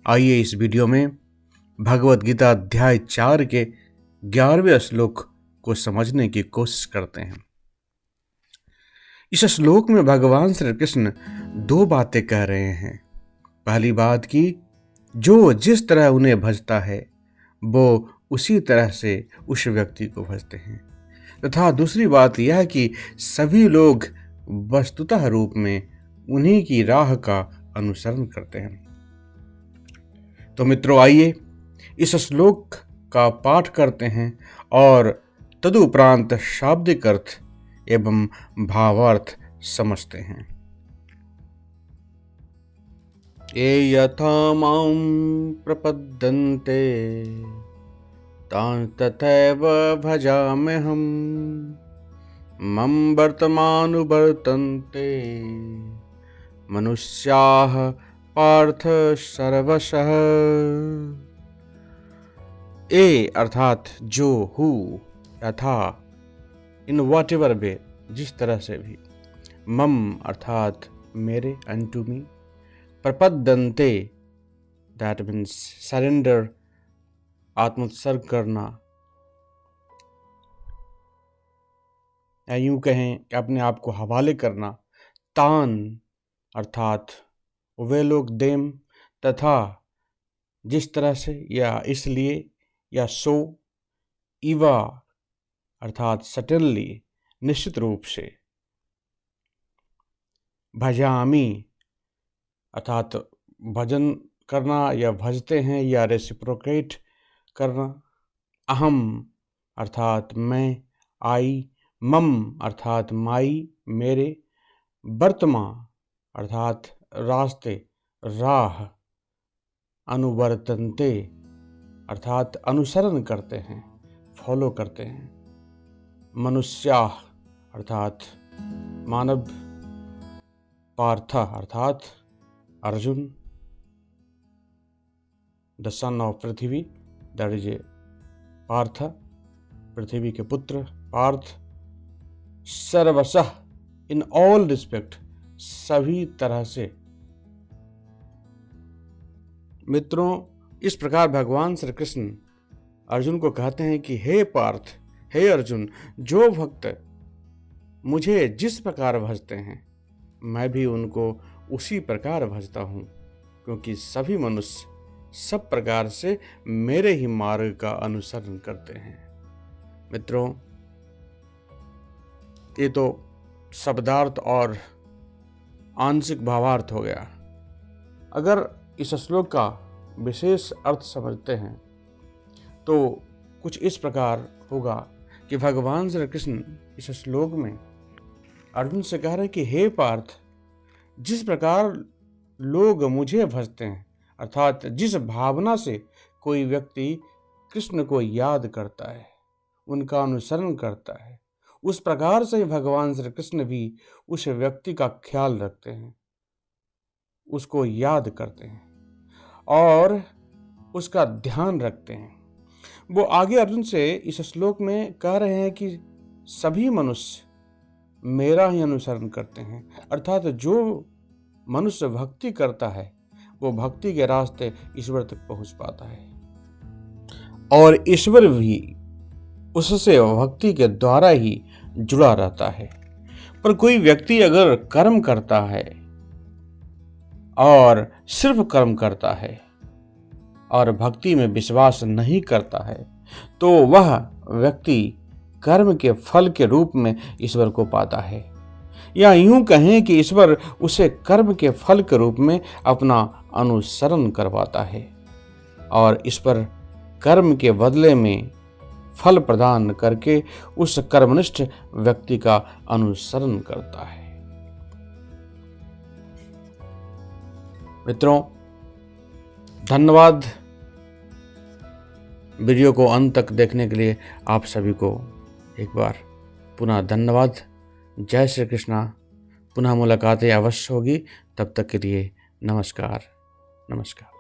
आइए इस वीडियो में भगवत गीता अध्याय 4 के 11वें श्लोक को समझने की कोशिश करते हैं। इस श्लोक में भगवान श्री कृष्ण दो बातें कह रहे हैं। पहली बात कि जो जिस तरह उन्हें भजता है वो उसी तरह से उस व्यक्ति को भजते हैं, तथा दूसरी बात यह कि सभी लोग वस्तुतः रूप में उन्हीं की राह का अनुसरण करते हैं। तो मित्रों, आइए इस श्लोक का पाठ करते हैं और तदुपरांत शाब्दिक अर्थ एवं भावार्थ समझते हैं। ये यथा मां प्रपद्यन्ते तान् तथैव भजाम्यहम् मम वर्तमानुवर्तन्ते मनुष्याः पार्थ सर्वशः। ए अर्थात जो, हु, यथा, इन वॉट एवर वे, जिस तरह से भी, मम अर्थात मेरे, अनटू मी, प्रपद्यन्ते दैट मीन्स सरेंडर, आत्मोत्सर्ग करना, या यूं कहें कि अपने आप को हवाले करना, तान अर्थात वे लोग, देम, तथा, जिस तरह से या इसलिए या सो, इवा अर्थात सटनली, निश्चित रूप से, भजामी अर्थात भजन करना या भजते हैं या रेसिप्रोकेट करना, अहम अर्थात मैं, आई, मम अर्थात माई, मेरे, वर्तमा अर्थात रास्ते, राह, अनुवर्तन्ते अर्थात अनुसरण करते हैं, फॉलो करते हैं, मनुष्या अर्थात मानव, पार्थ अर्थात Arjun, the son of Prithvi, that is a Parth, Prithvi के पुत्र पार्थ, सर्वशः इन ऑल रिस्पेक्ट, सभी तरह से। मित्रों, इस प्रकार भगवान श्री कृष्ण अर्जुन को कहते हैं कि हे पार्थ, हे अर्जुन, जो भक्त मुझे जिस प्रकार भजते हैं मैं भी उनको उसी प्रकार भजता हूँ, क्योंकि सभी मनुष्य सब प्रकार से मेरे ही मार्ग का अनुसरण करते हैं। मित्रों, ये तो शब्दार्थ और आंशिक भावार्थ हो गया। अगर इस श्लोक का विशेष अर्थ समझते हैं तो कुछ इस प्रकार होगा कि भगवान श्री कृष्ण इस श्लोक में अर्जुन से कह रहे हैं कि हे पार्थ, जिस प्रकार लोग मुझे भजते हैं, अर्थात जिस भावना से कोई व्यक्ति कृष्ण को याद करता है, उनका अनुसरण करता है, उस प्रकार से भगवान श्री कृष्ण भी उस व्यक्ति का ख्याल रखते हैं, उसको याद करते हैं और उसका ध्यान रखते हैं। वो आगे अर्जुन से इस श्लोक में कह रहे हैं कि सभी मनुष्य मेरा ही अनुसरण करते हैं, अर्थात जो मनुष्य भक्ति करता है वो भक्ति के रास्ते ईश्वर तक पहुंच पाता है और ईश्वर भी उससे भक्ति के द्वारा ही जुड़ा रहता है। पर कोई व्यक्ति अगर कर्म करता है और सिर्फ कर्म करता है और भक्ति में विश्वास नहीं करता है तो वह व्यक्ति कर्म के फल के रूप में ईश्वर को पाता है, या यूं कहें कि ईश्वर उसे कर्म के फल के रूप में अपना अनुसरण करवाता है और इस पर कर्म के बदले में फल प्रदान करके उस कर्मनिष्ठ व्यक्ति का अनुसरण करता है। मित्रों, धन्यवाद वीडियो को अंत तक देखने के लिए। आप सभी को एक बार पुनः धन्यवाद। जय श्री कृष्णा। पुनः मुलाकातें अवश्य होगी, तब तक के लिए नमस्कार। नमस्कार।